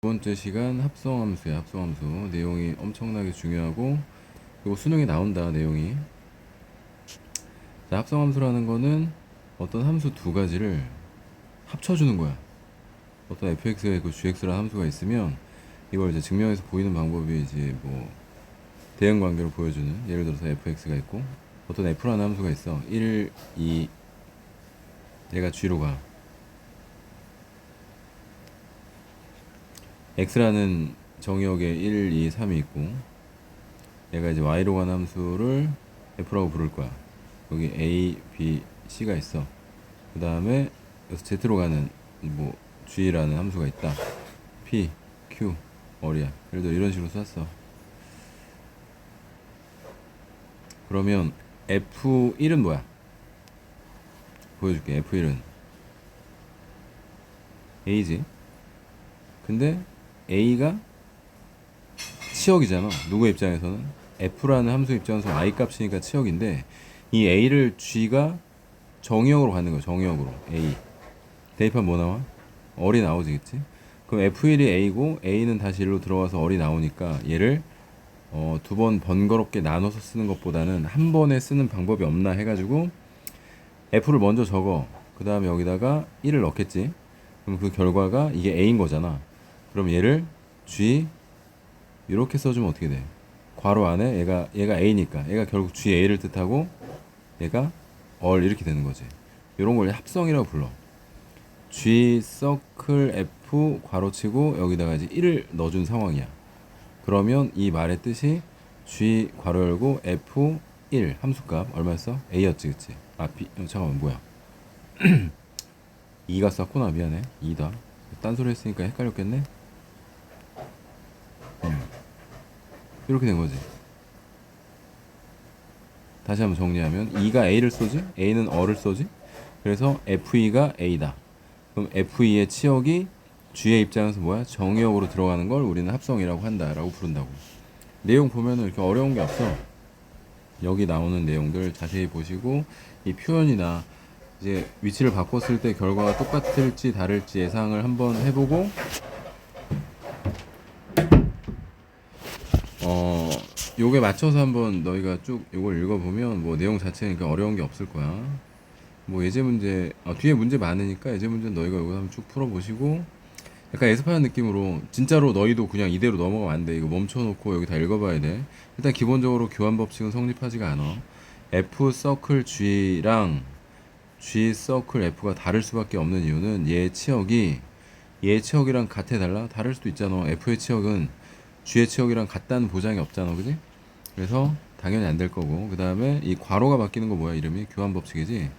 번째 시간 합성함수야. 합성함수 내용이 엄청나게 중요하고, 이거 수능에 나온다 내용이. 자, 합성함수라는 거는 어떤 함수 두 가지를 합쳐주는 거야. 어떤 fx가 있고 gx라는 함수가 있으면 이걸 이제 증명해서 보이는 방법이 이제 뭐 대응 관계로 보여주는, 예를 들어서 fx가 있고 어떤 f라는 함수가 있어. 1, 2, 얘가 g로 가. x라는 정의역에 1, 2, 3이 있고, 얘가 이제 y로 가는 함수를 f라고 부를 거야. 여기 a, b, c가 있어. 그 다음에 여기서 z로 가는 뭐 g라는 함수가 있다. p, q, 어리야. 예를 들어 이런 식으로 썼어. 그러면 f1은 뭐야? 보여줄게. f1은 a지. 근데 a가 치역이잖아. 누구 입장에서는 f라는 함수 입장에서 y 값이니까 치역인데, 이 a를 g가 정의역으로 가는 거야. 정의역으로 a 대입하면 뭐 나와? 어리 나오지, 그치? 그럼 f1이 a고 a는 다시 1로 들어와서 어리 나오니까 얘를 두 번 번거롭게 나눠서 쓰는 것보다는 한 번에 쓰는 방법이 없나 해가지고 f를 먼저 적어. 그 다음에 여기다가 1을 넣겠지. 그럼 그 결과가 이게 a인 거잖아. 그럼 얘를 g 이렇게 써주면 어떻게 돼? 괄호 안에 얘가 a니까 얘가 결국 g a를 뜻하고 얘가 얼 이렇게 되는 거지. 이런 걸 합성이라고 불러. g 서클 f 괄호치고 여기다가 이제 1을 넣어준 상황이야. 그러면 이 말의 뜻이 g 괄호 열고 f1 함수값 얼마였어? a였지, 그치? 아 b 잠깐만 뭐야? 2가 썼구나. 미안해. 2다. 딴소리 했으니까 헷갈렸겠네. 이렇게 된 거지. 다시 한번 정리하면 2가 a를 쏘지, a는 어를 쏘지. 그래서 f2가 a다. 그럼 f2의 치역이 g의 입장에서 뭐야? 정의역으로 들어가는 걸 우리는 합성이라고 한다라고 부른다고. 내용 보면은 이렇게 어려운 게 없어. 여기 나오는 내용들 자세히 보시고 이 표현이나 이제 위치를 바꿨을 때 결과가 똑같을지 다를지 예상을 한번 해보고, 요게 맞춰서 한번 너희가 쭉 요걸 읽어보면 뭐 내용 자체니까 어려운 게 없을 거야. 뭐 예제 문제, 뒤에 문제 많으니까 예제 문제 너희가 요거 한번 쭉 풀어보시고, 약간 예습하는 느낌으로 진짜로 너희도 그냥 이대로 넘어가면 안 돼. 이거 멈춰놓고 여기 다 읽어봐야 돼. 일단 기본적으로 교환 법칙은 성립하지가 않아. f 서클 g랑 g 서클 f가 다를 수밖에 없는 이유는 얘 치역이랑 같아 달라? 다를 수도 있잖아. f의 치역은 g의 치역이랑 같다는 보장이 없잖아, 그지? 그래서 당연히 안 될 거고, 그 다음에 이 괄호가 바뀌는 거 뭐야? 이름이 교환 법칙이지.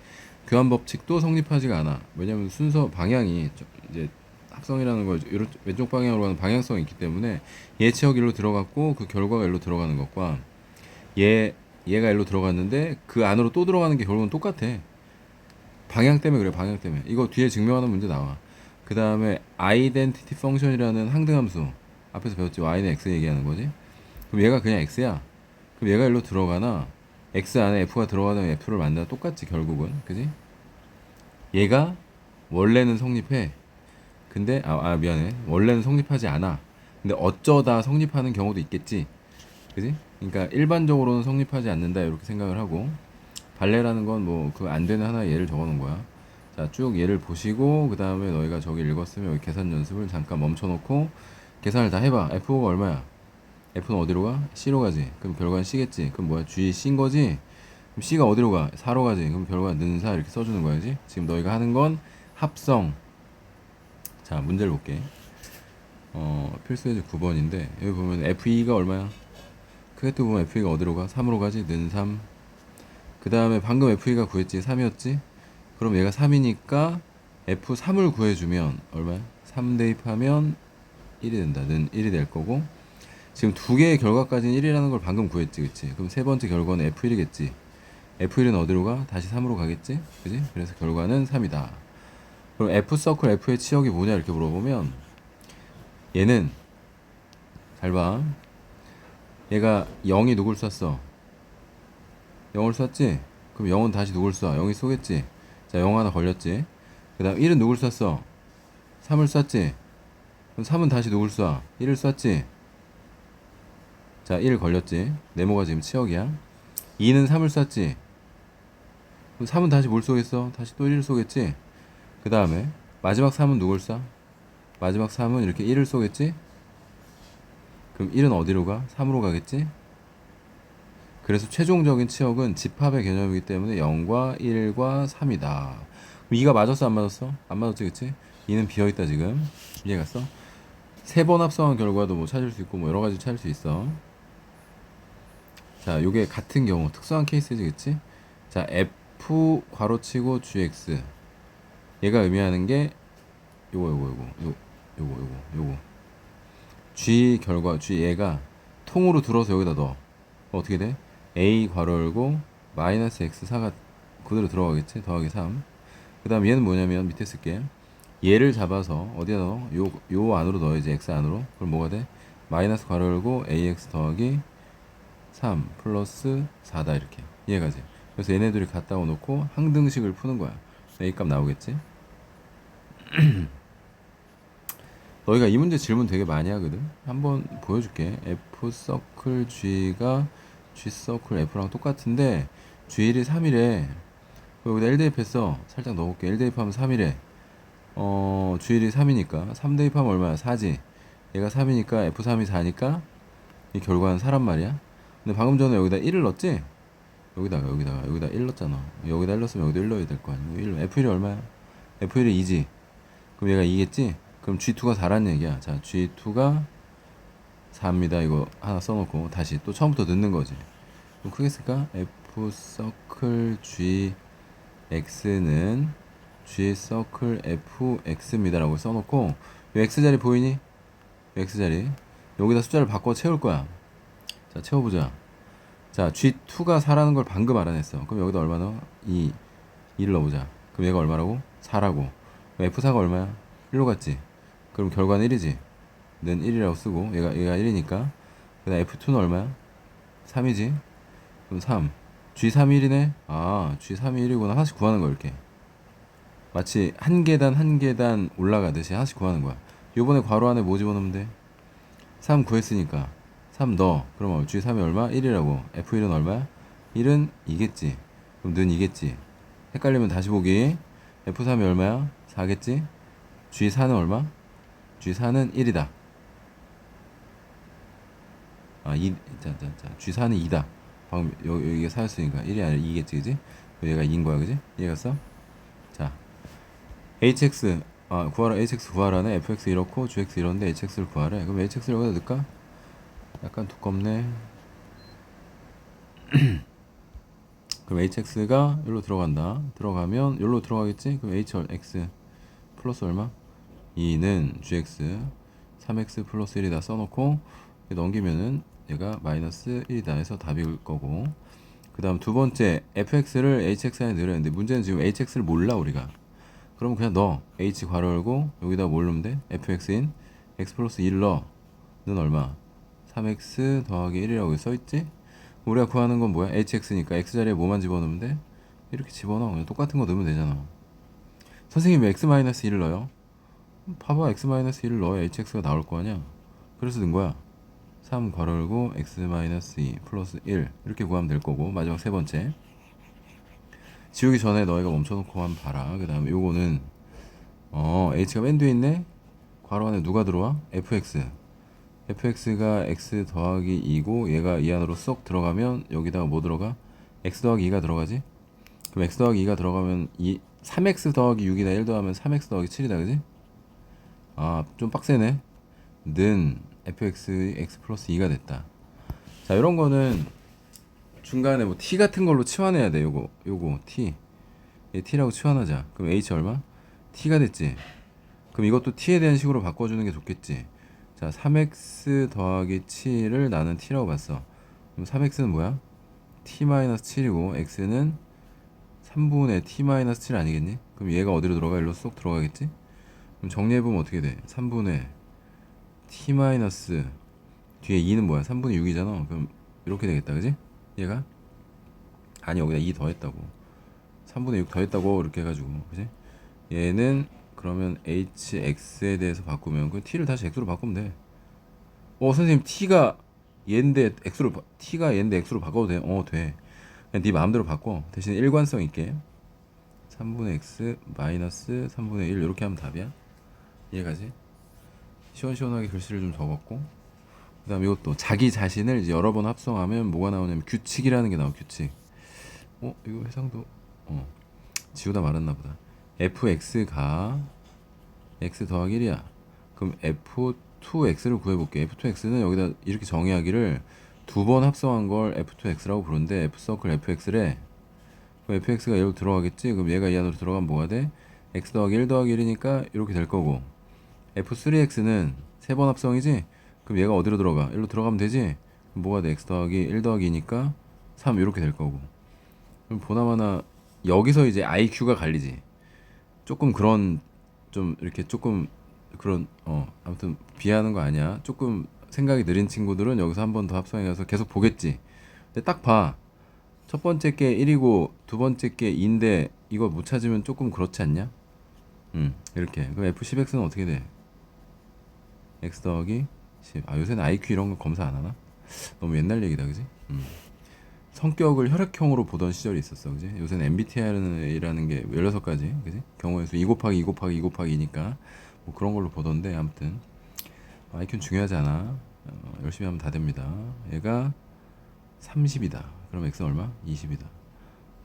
교환 법칙도 성립하지가 않아. 왜냐면 순서 방향이 이제 합성이라는 걸 왼쪽 방향으로 가는 방향성이 있기 때문에 얘 치역 일로 들어갔고 그 결과가 일로 들어가는 것과 얘가 일로 들어갔는데 그 안으로 또 들어가는 게 결국은 똑같아. 방향 때문에 그래. 방향 때문에. 이거 뒤에 증명하는 문제 나와. 그 다음에 아이덴티티 펑션이라는 항등함수 앞에서 배웠지. y는 x 얘기하는 거지. 그럼 얘가 그냥 x야. 그럼 얘가 일로 들어가나 x 안에 f가 들어가든 f를 만나 똑같지 결국은, 그지? 얘가 원래는 성립해. 근데 미안해. 원래는 성립하지 않아. 근데 어쩌다 성립하는 경우도 있겠지, 그지? 그러니까 일반적으로는 성립하지 않는다 이렇게 생각을 하고, 발레라는 건 뭐 그 안 되는 하나의 예를 적어 놓은 거야. 자, 쭉 예를 보시고 그 다음에 너희가 저기 읽었으면 여기 계산 연습을 잠깐 멈춰 놓고 계산을 다 해봐. f5가 얼마야? f는 어디로 가? c로 가지. 그럼 결과는 c겠지. 그럼 뭐야? g c인 거지. 그럼 c가 어디로 가? 4로 가지. 그럼 결과는 는 4 이렇게 써주는 거야지. 지금 너희가 하는 건 합성. 자, 문제를 볼게. 필수예제 9번인데 여기 보면 f2가 얼마야? 크게 또 보면 f2가 어디로 가? 3으로 가지. 는 3. 그 다음에 방금 f2가 구했지. 3이었지. 그럼 얘가 3이니까 f3을 구해주면 얼마야? 3 대입하면 1이 된다. 는 1이 될 거고, 지금 두 개의 결과까지는 1이라는 걸 방금 구했지, 그치? 그럼 세 번째 결과는 f1이겠지. f1은 어디로 가? 다시 3으로 가겠지? 그지? 그래서 결과는 3이다. 그럼 f 서클 f의 치역이 뭐냐 이렇게 물어보면, 얘는 잘 봐. 얘가 0이 누굴 쐈어? 0을 쐈지? 그럼 0은 다시 누굴 쏴? 0이 쏘겠지? 자, 0 하나 걸렸지? 그 다음 1은 누굴 쐈어? 3을 쐈지? 그럼 3은 다시 누굴 쏴? 1을 쐈지? 자, 1 걸렸지? 네모가 지금 치역이야. 2는 3을 쐈지? 그럼 3은 다시 뭘 쏘겠어? 다시 또 1을 쏘겠지? 그 다음에 마지막 3은 누굴 쏴? 마지막 3은 이렇게 1을 쏘겠지? 그럼 1은 어디로 가? 3으로 가겠지? 그래서 최종적인 치역은 집합의 개념이기 때문에 0과 1과 3이다. 그럼 2가 맞았어 안 맞았어? 안 맞았지 그치? 2는 비어있다 지금. 이해갔어? 세 번 합성한 결과도 뭐 찾을 수 있고 뭐 여러 가지 찾을 수 있어. 자, 요게 같은 경우 특수한 케이스지 그치? 자, f 괄호치고 gx 얘가 의미하는 게 요거 g 결과 g 얘가 통으로 들어서 여기다 넣어. 어떻게 돼? a 괄호 열고 마이너스 x4가 그대로 들어가겠지? 더하기 3. 그 다음 얘는 뭐냐면 밑에 쓸게. 얘를 잡아서 어디다 넣어? 요 안으로 넣어야지. x 안으로. 그럼 뭐가 돼? 마이너스 괄호 열고 ax 더하기 3 플러스 4다 이렇게. 이해가지? 그래서 얘네들이 갖다 놓고 항등식을 푸는 거야. a 값 나오겠지? 너희가 이 문제 질문 되게 많이 하거든. 한번 보여줄게. f 서클 g가 g 서클 f랑 똑같은데 g1이 3이래. 여기다 1 대입했어. 살짝 넣어볼게. 1 대입하면 3이래. g1이 3이니까 3 대입하면 얼마야? 4지. 얘가 3이니까 f3이 4니까 이 결과는 사란 말이야. 근데 방금 전에 여기다 1을 넣었지? 여기다 1 넣었잖아. 여기다 1 넣었으면 여기도 1 넣어야 될 거 아니야. 1 f1이 얼마야? f1이 2지. 그럼 얘가 2겠지? 그럼 G2가 4란 얘기야. 자, G2가 4입니다. 이거 하나 써놓고 다시 또 처음부터 넣는 거지. 좀 크게 쓸까? F 서클 GX는 G 서클 FX입니다. 라고 써놓고 이 X자리 보이니? 이 X자리 여기다 숫자를 바꿔 채울 거야. 자, 채워보자. 자, G2가 4라는 걸 방금 알아냈어. 그럼 여기다 얼마 넣어? 2를 넣어보자. 그럼 얘가 얼마라고? 4라고. F4가 얼마야? 1로 갔지? 그럼 결과는 1이지. 는 1이라고 쓰고 얘가 1이니까 그 다음 F2는 얼마야? 3이지. 그럼 3 G3이 1이네. 아, G3이 1이구나. 하나씩 구하는 거야 이렇게. 마치 한 계단 한 계단 올라가듯이 하나씩 구하는 거야. 요번에 괄호 안에 뭐 집어넣으면 돼? 3 구했으니까 3 넣어. 그럼 G3이 얼마? 1이라고. F1은 얼마야? 1은 2겠지. 그럼 는 2겠지. 헷갈리면 다시 보기. F3이 얼마야? 4겠지. G4는 얼마? G4는 1이다. 아, G4는 2다. 방금 여기가 4였으니까 1이 아니라 2겠지, 그지? 얘가 2인 거야, 그지? 이해갔어? 자, HX, 구하라, HX 구하라네. FX 이렇고, GX 이런데 HX를 구하래. 그럼 HX를 여기다 넣을까? 약간 두껍네. 그럼 HX가 여기로 들어간다. 들어가면 여기로 들어가겠지? 그럼 HX 플러스 얼마? 2는 GX 3X 플러스 1이다 써놓고 넘기면은 얘가 마이너스 1이다 해서 답일 거고, 그 다음 두 번째 fx를 hx 안에 넣으려 했는데 문제는 지금 hx를 몰라 우리가. 그럼 그냥 넣어. h 괄호 열고 여기다 뭘 넣으면 돼? fx인 x 플러스 1 넣어. 는 얼마? 3x 더하기 1이라고 써있지? 우리가 구하는 건 뭐야? hx니까 x자리에 뭐만 집어넣으면 돼? 이렇게 집어넣어. 그냥 똑같은 거 넣으면 되잖아. 선생님이 x 마이너스 1을 넣어요? 봐봐, x 마이너스 1을 넣어야 hx가 나올 거 아니야. 그래서 넣은 거야. 3 괄호 열고 x 마이너스 2 플러스 1 이렇게 구하면 될 거고, 마지막 세 번째 지우기 전에 너희가 멈춰놓고 한번 봐라. 그 다음에 요거는 h가 맨 뒤에 있네. 괄호 안에 누가 들어와? fx가 x 더하기 2고 얘가 이 안으로 쏙 들어가면 여기다가 뭐 들어가? x 더하기 2가 들어가지? 그럼 x 더하기 2가 들어가면 3x 더하기 6이다 1 더하면 3x 더하기 7이다 그지? 아, 좀 빡세네. 는 fx x 플러스 2가 됐다. 자, 이런 거는 중간에 뭐 t 같은 걸로 치환해야 돼. 요거 t, 얘 t라고 치환하자. 그럼 h 얼마? t가 됐지. 그럼 이것도 t에 대한 식으로 바꿔주는 게 좋겠지. 자, 3x 더하기 7을 나는 t라고 봤어. 그럼 3x는 뭐야? t-7이고 x는 3분의 t-7 아니겠니? 그럼 얘가 어디로 들어가? 일로 쏙 들어가겠지? 그럼 정리해보면 어떻게 돼? 3분의 t 마이너스 뒤에 2는 뭐야? 3분의 6이잖아. 그럼 이렇게 되겠다, 그지? 얘가? 아니, 여기다 2 더했다고. 3분의 6 더했다고 이렇게 해가지고, 그지? 얘는 그러면 hx에 대해서 바꾸면 그 t를 다시 x로 바꾸면 돼. 선생님 t가 얘인데 x로 t가 얘인데 x로 바꿔도 돼? 돼. 그냥 네 마음대로 바꿔. 대신 일관성 있게 3분의 x 마이너스 3분의 1 이렇게 하면 답이야. 이해가지? 시원시원하게 글씨를 좀 적었고, 그 다음 이것도 자기 자신을 이제 여러 번 합성하면 뭐가 나오냐면 규칙이라는 게 나와. 규칙. 이거 해상도 지우다 말았나 보다. fx가 x 더하기 1이야. 그럼 f2x를 구해볼게. f2x는 여기다 이렇게 정의하기를 두 번 합성한 걸 f2x라고 부르는데 f서클 fx래. 그럼 fx가 얘로 들어가겠지. 그럼 얘가 이 안으로 들어가면 뭐가 돼? x 더하기 1 더하기 1이니까 이렇게 될 거고, f3x는 세 번 합성이지. 그럼 얘가 어디로 들어가? 일로 들어가면 되지. 그럼 뭐가 돼? x 더하기 1 더하기 2니까 3 이렇게 될 거고. 그럼 보나마나 여기서 이제 IQ가 갈리지. 조금 그런, 좀 이렇게 조금 그런, 아무튼 비하하는 거 아니야. 조금 생각이 느린 친구들은 여기서 한 번 더 합성해서 계속 보겠지. 근데 딱 봐. 첫 번째 게 1이고 두 번째 게 2인데 이거 못 찾으면 조금 그렇지 않냐? 이렇게. 그럼 F10X는 어떻게 돼? X 더하기 10. 요새는 IQ 이런 거 검사 안 하나? 너무 옛날 얘기다, 그지? 성격을 혈액형으로 보던 시절이 있었어, 그지? 요새는 MBTI라는 게 16가지, 그지? 경우의 수 2 곱하기 2 곱하기 2 곱하기 2니까 뭐 그런 걸로 보던데, 아무튼 IQ는 중요하지 않아. 열심히 하면 다 됩니다. 얘가 30이다. 그럼 X는 얼마? 20이다.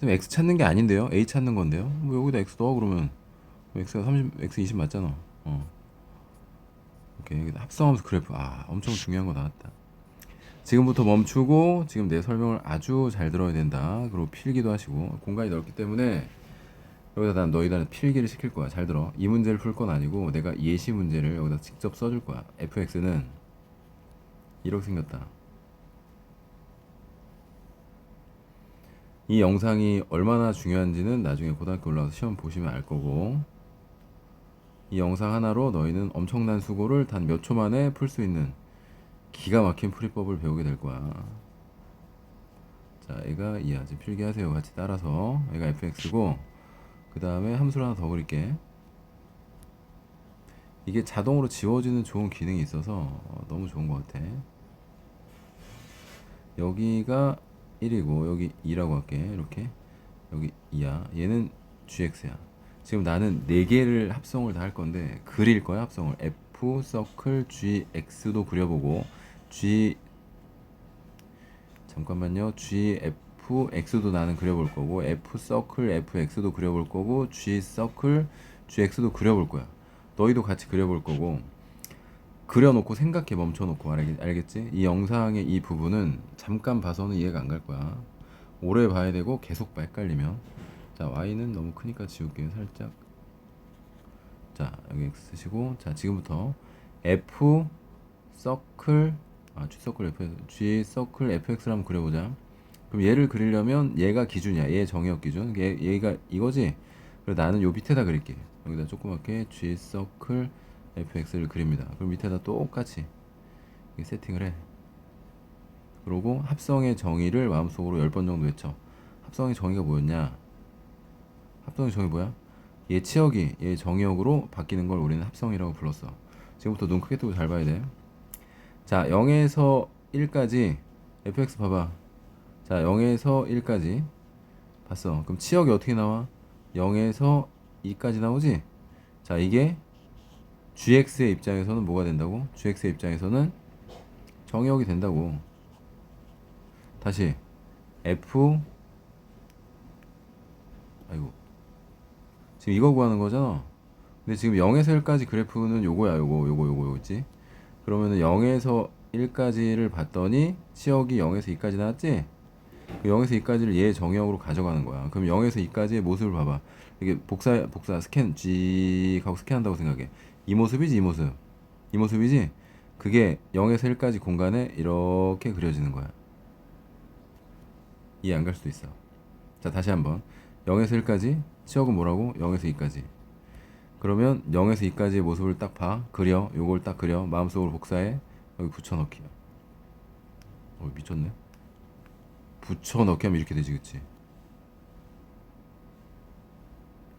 그럼 X 찾는 게 아닌데요? A 찾는 건데요? 뭐 여기다 X 넣어 그러면 X가 30, X 20 맞잖아. 오케이. 합성하면서 그래프. 엄청 중요한 거 나왔다. 지금부터 멈추고 지금 내 설명을 아주 잘 들어야 된다. 그리고 필기도 하시고 공간이 넓기 때문에 여기다 난 너희들한테 필기를 시킬 거야. 잘 들어. 이 문제를 풀 건 아니고 내가 예시 문제를 여기다 직접 써줄 거야. fx는 이렇게 생겼다. 이 영상이 얼마나 중요한지는 나중에 고등학교 올라가서 시험 보시면 알 거고, 이 영상 하나로 너희는 엄청난 수고를 단 몇 초 만에 풀 수 있는 기가 막힌 풀이법을 배우게 될 거야. 자, 얘가 이하지. 필기하세요. 같이 따라서. 얘가 fx고, 그 다음에 함수를 하나 더 그릴게. 이게 자동으로 지워지는 좋은 기능이 있어서 너무 좋은 것 같아. 여기가 1이고 여기 2라고 할게. 이렇게. 여기 2야. 얘는 gx야. 지금 나는 4개를 합성을 다 할 건데 그릴 거야. 합성을. f 서클 gx도 그려보고, g 잠깐만요. gfx도 나는 그려볼 거고, f 서클 fx도 그려볼 거고, g 서클 gx도 그려볼 거야. 너희도 같이 그려볼 거고, 그려놓고 생각해. 멈춰놓고. 알겠지? 이 영상의 이 부분은 잠깐 봐서는 이해가 안 갈 거야. 오래 봐야 되고 계속 봐, 헷갈리면. 자, y는 너무 크니까 지울게요. 살짝. 자, 여기 x 쓰시고, 자, 지금부터 f 서클 g 서클 f g 서클 fx를 한번 그려보자. 그럼 얘를 그리려면 얘가 기준이야. 얘 정의역 기준. 얘가 이거지. 그리고 나는 요 밑에다 그릴게. 여기다 조그맣게 g 서클 fx를 그립니다. 그럼 밑에다 똑같이 세팅을 해. 그리고 합성의 정의를 마음속으로 10번 정도 외쳐. 합성의 정의가 뭐였냐? 합성의 정의 뭐야? 얘 치역이 얘 정의역으로 바뀌는 걸 우리는 합성이라고 불렀어. 지금부터 눈 크게 뜨고 잘 봐야 돼. 자, 0에서 1까지 fx 봐봐. 자, 0에서 1까지 봤어. 그럼 치역이 어떻게 나와? 0에서 2까지 나오지? 자, 이게 gx의 입장에서는 뭐가 된다고? gx의 입장에서는 정의역이 된다고. 다시 f, 아이고, 지금 이거 구하는 거잖아. 근데 지금 0에서 1까지 그래프는 요거야. 요거 있지? 그러면은 0에서 1까지를 봤더니 치역이 0에서 2까지 나왔지? 그 0에서 2까지를 얘 정의역으로 가져가는 거야. 그럼 0에서 2까지의 모습을 봐봐. 이게 복사 스캔 G 하고 스캔한다고 생각해. 이 모습이지, 이 모습. 이 모습이지? 그게 0에서 1까지 공간에 이렇게 그려지는 거야. 이해 안 갈 수도 있어. 자, 다시 한번. 0에서 1까지 치역은 뭐라고? 0에서 2까지. 그러면 0에서 2까지의 모습을 딱 봐. 그려. 요걸 딱 그려. 마음속으로 복사해. 여기 붙여넣기. 미쳤네. 붙여넣기 하면 이렇게 되지, 그치?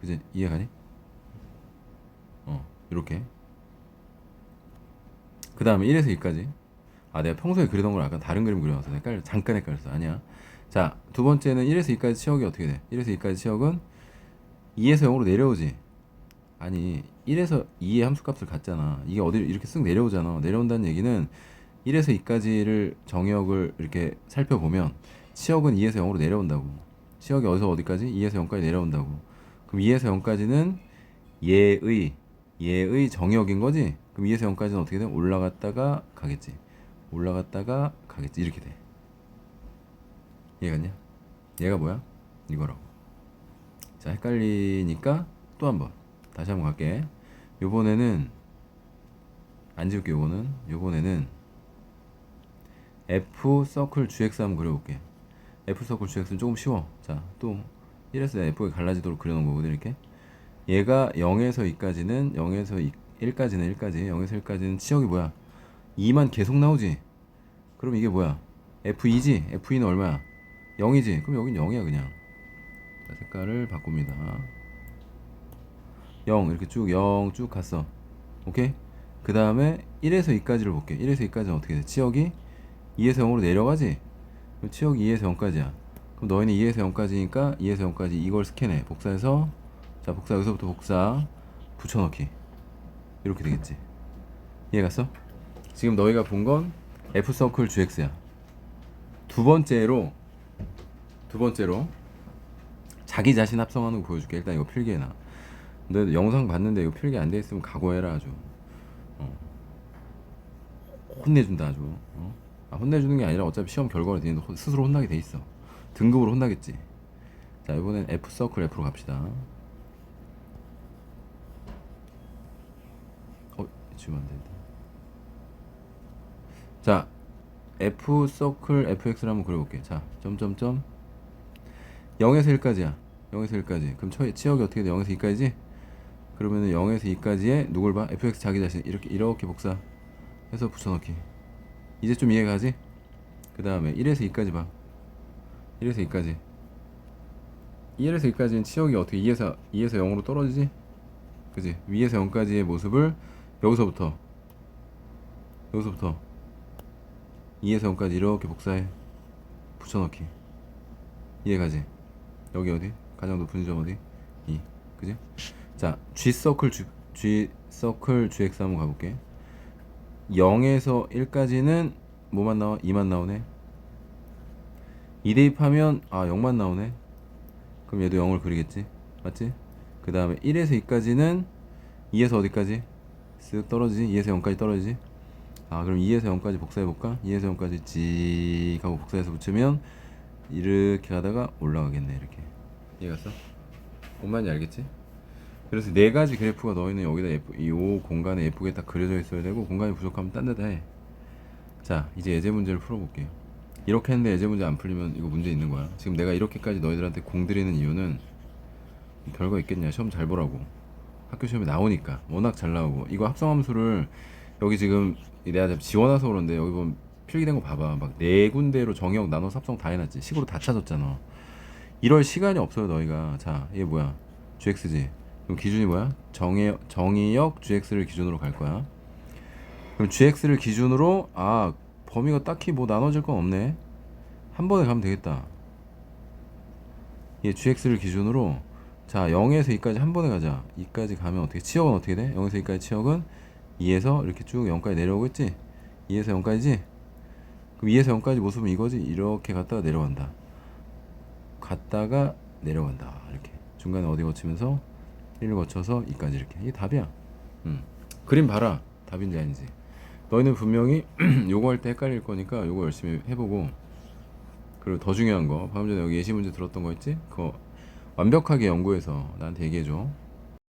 그치? 이해가니? 이렇게. 그 다음에 1에서 2까지. 아, 내가 평소에 그리던 걸 약간 다른 그림 그려놔서 잠깐 헷갈렸어. 아니야. 자, 두 번째는 1에서 2까지 치역이 어떻게 돼? 1에서 2까지 치역은 2에서 0으로 내려오지. 아니, 1에서 2의 함수값을 갖잖아. 이게 어디 이렇게 쓱 내려오잖아. 내려온다는 얘기는 1에서 2까지를 정역을 이렇게 살펴보면 치역은 2에서 0으로 내려온다고. 치역이 어디서 어디까지? 2에서 0까지 내려온다고. 그럼 2에서 0까지는 얘의 정역인 거지? 그럼 2에서 0까지는 어떻게 돼? 올라갔다가 가겠지. 올라갔다가 가겠지. 이렇게 돼. 이해갔냐? 얘가 뭐야? 이거라고. 자, 헷갈리니까 또 한 번. 다시 한번 갈게. 요번에는 안 지울게. 요번에는 F 서클 GX 한번 그려볼게. F 서클 GX는 조금 쉬워. 자, 또 1에서 F가 갈라지도록 그려놓은 거거든. 이렇게. 얘가 0에서 2까지는 0에서 1까지는 0에서 1까지는 치역이 뭐야? 2만 계속 나오지. 그럼 이게 뭐야? F2지? F2는 얼마야? 0이지? 그럼 여긴 0이야 그냥. 자, 색깔을 바꿉니다. 0 이렇게 쭉 0 쭉 갔어. 오케이? 그 다음에 1에서 2까지를 볼게. 1에서 2까지는 어떻게 돼? 치역이 2에서 0으로 내려가지? 그럼 치역이 2에서 0까지야. 그럼 너희는 2에서 0까지니까 2에서 0까지 이걸 스캔해. 복사해서, 자, 복사, 여기서부터 복사 붙여넣기. 이렇게 되겠지. 이해갔어? 지금 너희가 본 건 F서클 GX야. 두 번째로 자기 자신 합성하는 거 보여줄게. 일단 이거 필기해놔. 너 영상 봤는데 이거 필기 안 돼 있으면 각오해라. 아주 혼내준다. 아주 혼내주는 게 아니라 어차피 시험 결과로 니는 스스로 혼나게 돼 있어. 등급으로 혼나겠지. 자, 이번엔 F서클 F로 갑시다. 지우면 안 된다. 자, F서클 FX를 한번 그려볼게. 자, 점점점 0에서 1까지야. 0에서 1까지. 그럼 치역이 어떻게 돼? 0에서 2까지지? 그러면은 0에서 2까지에 누굴 봐? fx 자기 자신 이렇게 복사 해서 붙여넣기. 이제 좀 이해가지? 그 다음에 1에서 2까지 봐. 1에서 2까지. 1에서 2까지는 치역이 어떻게 2에서 0으로 떨어지지? 그지? 위에서 0까지의 모습을 여기서부터 2에서 0까지 이렇게 복사해 붙여넣기. 이해가지? 여기 어디? 가장 높은 지점 어디? 2. 그지? 자, G서클 GX 한번 가볼게. 0에서 1까지는 뭐만 나와? 2만 나오네. 2 대입하면 0만 나오네. 그럼 얘도 0을 그리겠지. 맞지? 그 다음에 1에서 2까지는 2에서 어디까지? 쓱 떨어지지? 2에서 0까지 떨어지지? 그럼 2에서 0까지 복사해볼까? 2에서 0까지 찌 하고 복사해서 붙이면 이렇게 가다가 올라가겠네. 이렇게. 이해갔어? 뭔 말인지 알겠지? 그래서 네 가지 그래프가 너희는 여기다 이 공간에 예쁘게 딱 그려져 있어야 되고, 공간이 부족하면 딴 데다 해. 자, 이제 예제 문제를 풀어볼게. 이렇게 했는데 예제 문제 안 풀리면 이거 문제 있는 거야. 지금 내가 이렇게까지 너희들한테 공들이는 이유는 별거 있겠냐. 시험 잘 보라고. 학교 시험에 나오니까. 워낙 잘 나오고. 이거 합성함수를 여기 지금 내가 지원해서 그런데 여기 보면 필기된 거 봐봐. 막 네 군데로 정역 나눠서 합성 다 해놨지. 식으로 다 찾았잖아. 이럴 시간이 없어요 너희가. 자, 얘 뭐야? GX지. 그럼 기준이 뭐야? 정의역 GX를 기준으로 갈 거야. 그럼 GX를 기준으로 범위가 딱히 뭐 나눠질 건 없네. 한 번에 가면 되겠다. 얘 GX를 기준으로, 자, 0에서 2까지 한 번에 가자. 2까지 가면 어떻게? 치역은 어떻게 돼? 0에서 2까지 치역은 2에서 이렇게 쭉 0까지 내려오겠지? 2에서 0까지지? 그럼 2에서 0까지 모습은 이거지? 이렇게 갔다가 내려간다. 이렇게 중간에 어디 거치면서 1을 거쳐서 2까지 이렇게. 이게 답이야. 그림 봐라. 답인지 아닌지. 너희는 분명히 요거 할 때 헷갈릴 거니까 요거 열심히 해보고, 그리고 더 중요한 거, 방금 전에 여기 예시 문제 들었던 거 있지? 그거 완벽하게 연구해서 나한테 얘기해줘.